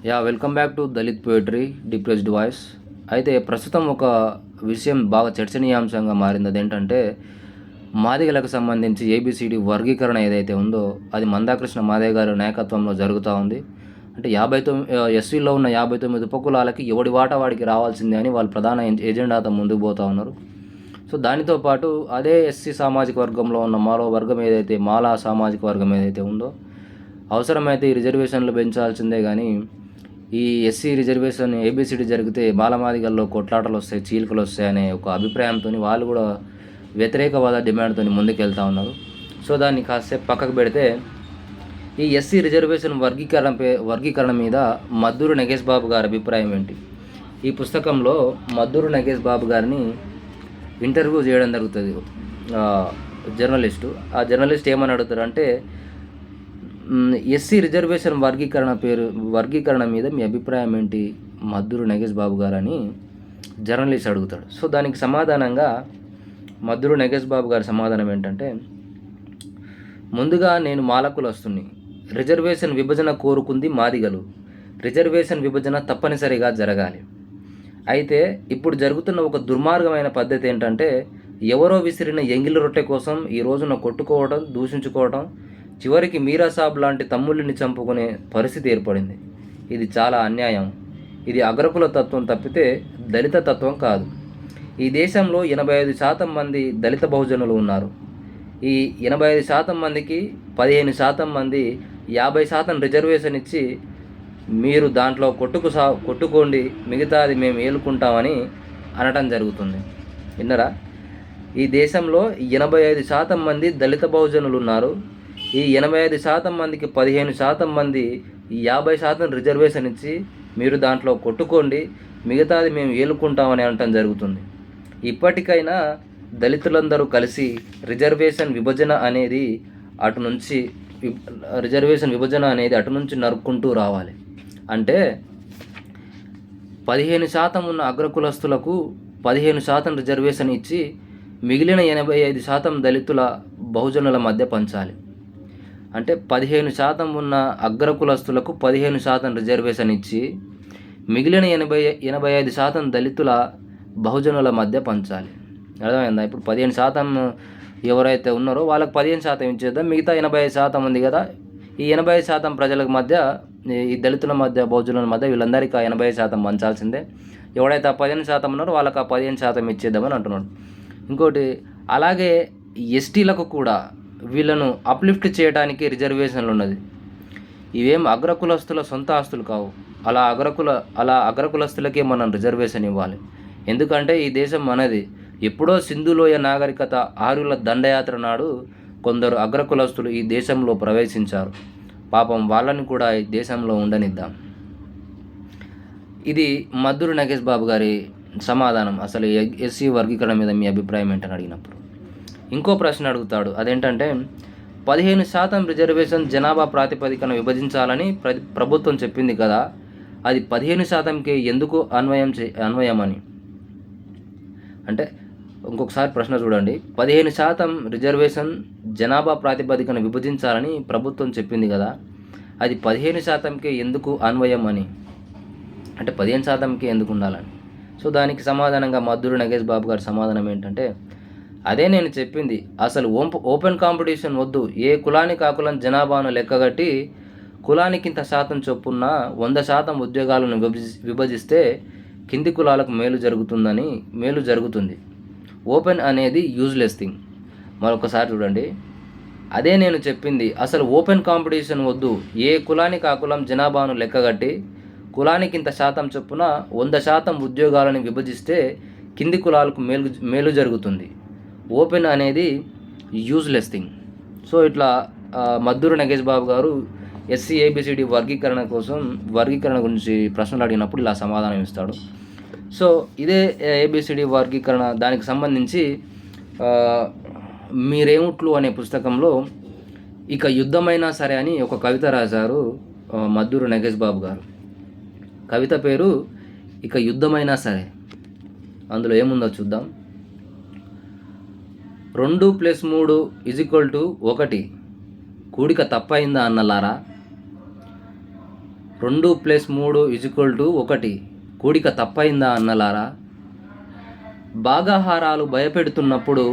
Welcome back to Dalit poetry depressed voice. అయితే ప్రస్తుతం ఒక విషయం బాగా చర్చనీయాంశంగా మారింది. అదేంటంటే మాదిగలకు సంబంధించి ఏబిసిడి వర్గీకరణ ఏదైతే ఉందో అది మందాకృష్ణ మాదయ్య గారి నాయకత్వంలో జరుగుతూ ఉంది. అంటే 59 ఎస్సీలో ఉన్న 59 ఉపకులాలకి ఎవడి వాటా వాడికి రావాల్సిందే అని వాళ్ళు ప్రధాన ఎజెండాతో ముందుకు పోతూ ఉన్నారు. సో దానితో పాటు అదే ఎస్సీ సామాజిక వర్గంలో ఉన్న మరో వర్గం ఏదైతే మాలా సామాజిక వర్గం ఏదైతే ఉందో అవసరమైతే ఈ రిజర్వేషన్లు పెంచాల్సిందే కానీ ఈ ఎస్సీ రిజర్వేషన్ ఏబిసిడి జరిగితే బాలమాదిగల్లో కొట్లాటలు వస్తాయి, చీలికలు వస్తాయి అనే ఒక అభిప్రాయంతో వాళ్ళు కూడా వ్యతిరేకవాద డిమాండ్తో ముందుకెళ్తా ఉన్నారు. సో దాన్ని కాసేపు పక్కకు పెడితే ఈ ఎస్సీ రిజర్వేషన్ వర్గీకరణ మీద మద్దూరు నగేష్ బాబు గారి అభిప్రాయం ఏంటి? ఈ పుస్తకంలో మద్దూరు నగేష్ బాబు గారిని ఇంటర్వ్యూ చేయడం జరుగుతుంది జర్నలిస్టు. ఆ జర్నలిస్ట్ ఏమని అడుగుతారు అంటే ఎస్సీ రిజర్వేషన్ వర్గీకరణ మీద మీ అభిప్రాయం ఏంటి మద్దూరు నగేష్ బాబు గారు అని జర్నలిస్ట్ అడుగుతాడు. సో దానికి సమాధానంగా మద్దూరు నగేష్ బాబు గారి సమాధానం ఏంటంటే, ముందుగా నేను మాలకులస్తుని, రిజర్వేషన్ విభజన కోరుకుంది మాదిగలు, రిజర్వేషన్ విభజన తప్పనిసరిగా జరగాలి. అయితే ఇప్పుడు జరుగుతున్న ఒక దుర్మార్గమైన పద్ధతి ఏంటంటే ఎవరో విసిరిన ఎంగిలి రొట్టె కోసం ఈ రోజున కొట్టుకోవడం, దూషించుకోవడం, చివరికి మీరాసాబ్ లాంటి తమ్ముళ్ళని చంపుకునే పరిస్థితి ఏర్పడింది. ఇది చాలా అన్యాయం. ఇది అగ్రకుల తత్వం తప్పితే దళిత తత్వం కాదు. ఈ దేశంలో 85% మంది దళిత బహుజనులు ఉన్నారు. ఈ 85% మందికి 15% మంది 50% రిజర్వేషన్ ఇచ్చి మీరు దాంట్లో కొట్టుకోండి, మిగతాది మేము ఏలుకుంటామని అనటం జరుగుతుంది. విన్నరా? ఈ దేశంలో 85% మంది దళిత బహుజనులు ఉన్నారు. ఈ 85% మందికి 15% మంది 50% రిజర్వేషన్ ఇచ్చి మీరు దాంట్లో కొట్టుకోండి, మిగతాది మేము ఏలుకుంటామని అనటం జరుగుతుంది. ఇప్పటికైనా దళితులందరూ కలిసి రిజర్వేషన్ విభజన అనేది అటు నుంచి నరుక్కుంటూ రావాలి. అంటే 15% ఉన్న అగ్రకులస్తులకు 15% రిజర్వేషన్ ఇచ్చి మిగిలిన 85% దళితుల బహుజనుల మధ్య పంచాలి. అంటే 15% ఉన్న అగ్రకులస్తులకు 15% రిజర్వేషన్ ఇచ్చి మిగిలిన 85% దళితుల బహుజనుల మధ్య పంచాలి. అర్థమైందా? ఇప్పుడు 15% ఎవరైతే ఉన్నారో వాళ్ళకి 15% ఇచ్చేద్దాం, మిగతా 85% ఉంది కదా, ఈ 85% ప్రజల మధ్య, ఈ దళితుల మధ్య, బహుజనుల మధ్య వీళ్ళందరికీ 80% పంచాల్సిందే. ఎవడైతే ఆ 15% ఉన్నారో వాళ్ళకి ఆ 15% ఇచ్చేద్దామని అంటున్నాడు. ఇంకోటి, అలాగే ఎస్టీలకు కూడా వీళ్ళను అప్లిఫ్ట్ చేయడానికి రిజర్వేషన్లు ఉన్నది. ఇవేం అగ్రకులస్తుల సొంత ఆస్తులు కావు. అలా అగ్రకులస్తులకే మనం రిజర్వేషన్ ఇవ్వాలి. ఎందుకంటే ఈ దేశం మనది. ఎప్పుడో సింధులోయ నాగరికత ఆర్యుల దండయాత్ర నాడు కొందరు అగ్రకులస్తులు ఈ దేశంలో ప్రవేశించారు. పాపం వాళ్ళని కూడా ఈ దేశంలో ఉండనిద్దాం. ఇది మద్దూరు నగేష్ బాబు గారి సమాధానం. అసలు ఎస్సీ వర్గీకరణ మీద మీ అభిప్రాయం ఏంటని అడిగినప్పుడు ఇంకో ప్రశ్న అడుగుతాడు. అదేంటంటే 15% రిజర్వేషన్ జనాభా ప్రాతిపదికన విభజించాలని ప్రభుత్వం చెప్పింది కదా, అది 15%కే ఎందుకు అన్వయమని. అంటే ఇంకొకసారి ప్రశ్న చూడండి. 15% రిజర్వేషన్ జనాభా ప్రాతిపదికన విభజించాలని ప్రభుత్వం చెప్పింది కదా, అది 15%కే ఎందుకు అన్వయం అని. అంటే 15%కే ఎందుకు ఉండాలని. సో దానికి సమాధానంగా మద్దూరు నగేష్ బాబు గారి సమాధానం ఏంటంటే, అదే నేను చెప్పింది, అసలు ఓపెన్ కాంపిటీషన్ వద్దు. ఏ కులానికి ఆ కులం జనాభాను లెక్కగట్టి కులానికి ఇంత శాతం చొప్పున 100% ఉద్యోగాలను విభజిస్తే కింది కులాలకు మేలు జరుగుతుంది. ఓపెన్ అనేది యూజ్లెస్ థింగ్. మరొకసారి చూడండి. అదే నేను చెప్పింది, అసలు ఓపెన్ కాంపిటీషన్ వద్దు. ఏ కులానికి ఆ కులం జనాభాను లెక్కగట్టి కులానికి ఇంత శాతం చొప్పున 100% ఉద్యోగాలను విభజిస్తే కింది కులాలకు మేలు జరుగుతుంది. ఓపెన్ అనేది యూజ్లెస్ థింగ్. సో ఇట్లా మద్దూరు నగేష్ బాబు గారు ఎస్సీ ఏబిసిడి వర్గీకరణ గురించి ప్రశ్నలు అడిగినప్పుడు ఇలా సమాధానం ఇస్తాడు. సో ఇదే ఏబిసిడి వర్గీకరణ దానికి సంబంధించి మీరేముట్లు అనే పుస్తకంలో ఇక యుద్ధమైనా సరే అని ఒక కవిత రాశారు మద్దూరు నగేష్ బాబు గారు. కవిత పేరు ఇక యుద్ధమైనా సరే. అందులో ఏముందో చూద్దాం. 2+3 = 1 కూడిక తప్పైందా అన్నలారా, 2+3=1 కూడిక తప్పైందా అన్నలారా? భాగాహారాలు భయపెడుతున్నప్పుడు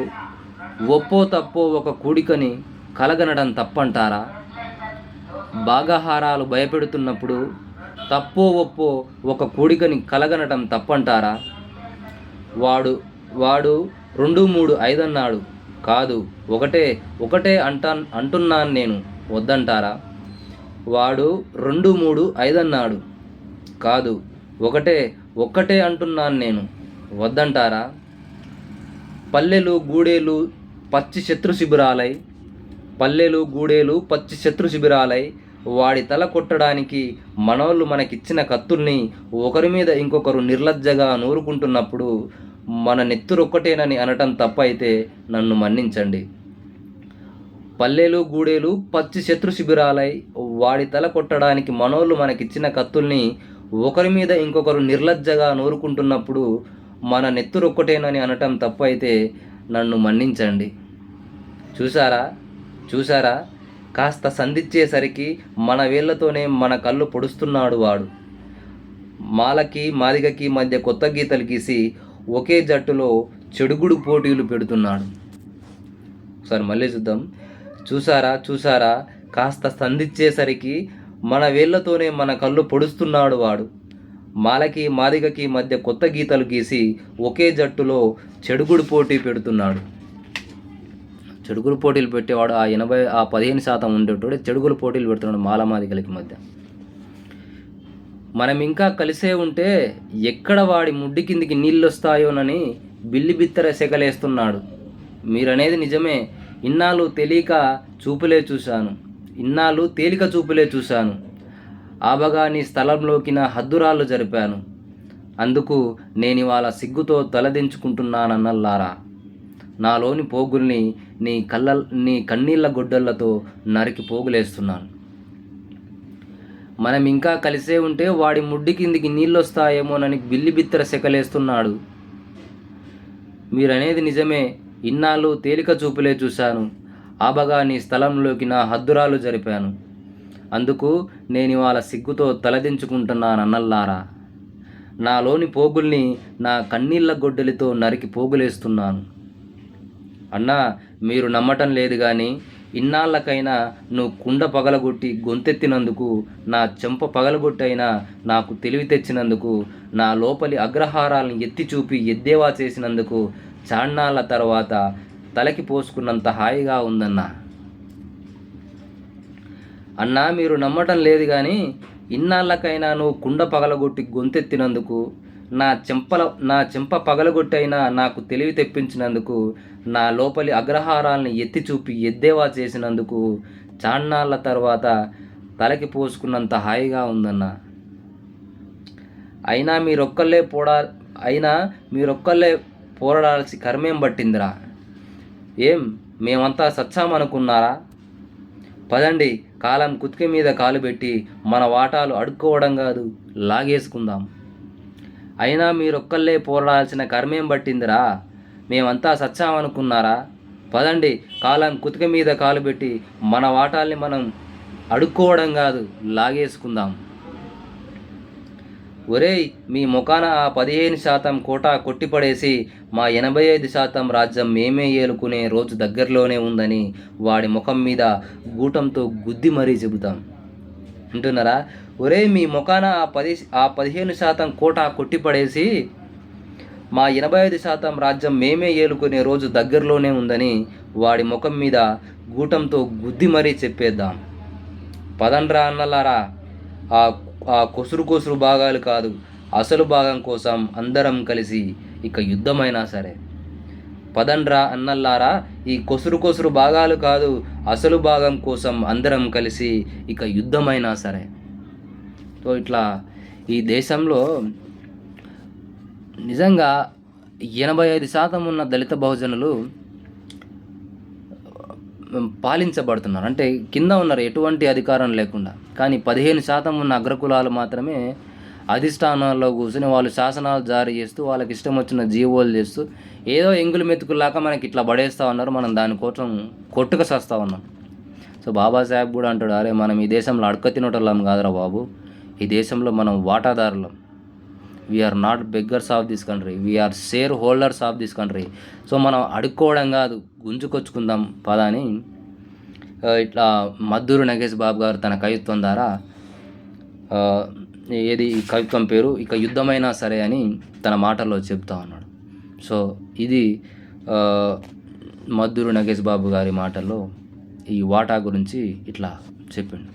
ఒప్పో తప్పో ఒక కూడికని కలగనడం తప్పంటారా? భాగాహారాలు భయపెడుతున్నప్పుడు తప్పో ఒప్పో ఒక కూడికని కలగనడం తప్పంటారా? వాడు వాడు 2 3 5 అన్నాడు, కాదు ఒకటే అంటున్నాను నేను, వద్దంటారా? వాడు 2 3 5 అన్నాడు, కాదు ఒక్కటే అంటున్నాను నేను, వద్దంటారా? పల్లెలు గూడేలు పచ్చి శత్రు శిబిరాలై వాడి తల కొట్టడానికి మనోళ్ళు మనకిచ్చిన కత్తుల్ని ఒకరి మీద ఇంకొకరు నిర్లజ్జగా నూరుకుంటున్నప్పుడు మన నెత్తురొక్కటేనని అనటం తప్పైతే నన్ను మన్నించండి. పల్లెలు గూడేలు పచ్చి శత్రు శిబిరాలై వాడి తల కొట్టడానికి మనోళ్ళు మనకిచ్చిన కత్తుల్ని ఒకరి మీద ఇంకొకరు నిర్లజ్జగా నూరుకుంటున్నప్పుడు మన నెత్తురొక్కటేనని అనటం తప్పైతే నన్ను మన్నించండి. చూసారా కాస్త సంధిచ్చేసరికి మన వేళ్లతోనే మన కళ్ళు పొడుస్తున్నాడు వాడు. మాలకి మాదిగకి మధ్య కొత్త గీతలు గీసి ఒకే జట్టులో చెడుగుడు పోటీలు పెడుతున్నాడు. ఒకసారి మళ్ళీ చూద్దాం. చూసారా కాస్త సంధిచ్చేసరికి మన వేళ్లతోనే మన కళ్ళు పొడుస్తున్నాడు వాడు. మాలకి మాదిగకి మధ్య కొత్త గీతలు గీసి ఒకే జట్టులో చెడుగుడు పోటీ పెడుతున్నాడు. చెడుగులు పోటీలు పెట్టేవాడు ఆ 15% ఉండేటోడే చెడుగులు పోటీలు పెడుతున్నాడు మాల మాదిగలకి మధ్య. మనం ఇంకా కలిసే ఉంటే ఎక్కడ వాడి ముడ్డి కిందికి నీళ్ళు వస్తాయోనని బిల్లి బిత్తర సెగలేస్తున్నాడు. మీరనేది నిజమే. ఇన్నాళ్ళు తేలిక చూపులే చూశాను. ఆబగా నీ స్థలంలోకి నా హద్దురాళ్ళు జరిపాను. అందుకు నేనివాళ సిగ్గుతో తలదించుకుంటున్నానన్నల్లారా. నాలోని పోగుల్ని నీ కన్నీళ్ళ గొడ్డళ్లతో నరికి పోగులేస్తున్నాను. మనం ఇంకా కలిసే ఉంటే వాడి ముడ్డి కిందికి నీళ్ళొస్తాయేమోనని బిల్లి బిత్తర సెకలేస్తున్నాడు. మీరనేది నిజమే. ఇన్నాళ్ళు తేలిక చూపులే చూశాను. ఆబగా నీ స్థలంలోకి నా హద్దురాలు జరిపాను. అందుకు నేనివాళ సిగ్గుతో తలదించుకుంటున్నానన్నల్లారా. నాలోని పోగుల్ని నా కన్నీళ్ళ గొడ్డలితో నరికి పోగులేస్తున్నాను. అన్నా, మీరు నమ్మటం లేదు కానీ ఇన్నాళ్ళకైనా నువ్వు కుండ పగలగొట్టి గొంతెత్తినందుకు, నా చెంప పగలగొట్టైనా నాకు తెలివి తెచ్చినందుకు, నా లోపలి అగ్రహారాలను ఎత్తి చూపి ఎద్దేవా చేసినందుకు చాన్నాళ్ళ తర్వాత తలకి పోసుకున్నంత హాయిగా ఉందన్నా. అన్నా, మీరు నమ్మటం లేదు కానీ ఇన్నాళ్ళకైనా నువ్వు కుండ పగలగొట్టి గొంతెత్తినందుకు, నా చెంప పగలగొట్టైనా నాకు తెలివి తెప్పించినందుకు, నా లోపలి అగ్రహారాలను ఎత్తి చూపి ఎద్దేవా చేసినందుకు చాన్నాళ్ళ తర్వాత తలకి పోసుకున్నంత హాయిగా ఉందన్నా. అయినా మీరొక్కళ్ళే పోరాడాల్సి కర్మేం పట్టిందిరా? ఏం మేమంతా సచ్చామనుకున్నారా? పదండి, కాలం కుతికి మీద కాలు పెట్టి మన వాటాలు అడుక్కోవడం కాదు, లాగేసుకుందాం. అయినా మీరొక్కళ్ళే పోరాడాల్సిన కర్మేం పట్టిందిరా? మేమంతా సచ్చామనుకున్నారా? పదండి, కాలం కుతికి మీద కాలు పెట్టి మన వాటాల్ని మనం అడుక్కోవడం కాదు, లాగేసుకుందాం. ఒరేయ్, మీ ముఖాన ఆ 15% కోటా కొట్టిపడేసి మా 85% రాజ్యం మేమే ఏలుకునే రోజు దగ్గరలోనే ఉందని వాడి ముఖం మీద గూటంతో గుద్ది మరీ చెబుతాం. వింటున్నారా? ఒరేయ్, మీ ముఖాన ఆ 15% కోటా కొట్టిపడేసి మా 85% రాజ్యం మేమే ఏలుకునే రోజు దగ్గరలోనే ఉందని వాడి ముఖం మీద గూటంతో గుద్ది మరీ చెప్పేద్దాం. పదండ్రా అన్నలారా. ఆ కొసురు భాగాలు కాదు, అసలు భాగం కోసం అందరం కలిసి ఇక యుద్ధమైనా సరే. పదండ్రా అన్నల్లారా. ఈ కొసురు భాగాలు కాదు, అసలు భాగం కోసం అందరం కలిసి ఇక యుద్ధమైనా సరే. సో ఇట్లా ఈ దేశంలో నిజంగా 85% ఉన్న దళిత బహుజనులు పాలించబడుతున్నారు. అంటే కింద ఉన్నారు, ఎటువంటి అధికారం లేకుండా. కానీ 15% ఉన్న అగ్రకులాలు మాత్రమే అధిష్టానాల్లో కూర్చొని వాళ్ళు శాసనాలు జారీ చేస్తూ వాళ్ళకి ఇష్టం వచ్చిన జీవోలు చేస్తూ ఏదో ఎంగులు మెతుకులాగా మనకి ఇట్లా పడేస్తూ ఉన్నారు. మనం దానికోసం కొట్టుకు చేస్తూ ఉన్నాం. సో బాబాసాహెబ్ కూడా అంటాడు, అరే మనం ఈ దేశంలో అడక తినటం కాదురా బాబు, ఈ దేశంలో మనం వాటాదారులం. We are not beggars of this country, we are shareholders of this country. So మనం అడుక్కోవడం కాదు, గుంజుకొచ్చుకుందాం పదని ఇట్లా మద్దూరు నగేష్ బాబు గారు తన కవిత్వం ద్వారా ఏది ఈ కవిత్వం పేరు ఇక యుద్ధమైనా సరే అని తన మాటల్లో చెప్తా ఉన్నాడు. సో ఇది మద్దూరు నగేష్ బాబు గారి మాటల్లో ఈ వాటా గురించి ఇట్లా చెప్పిండు.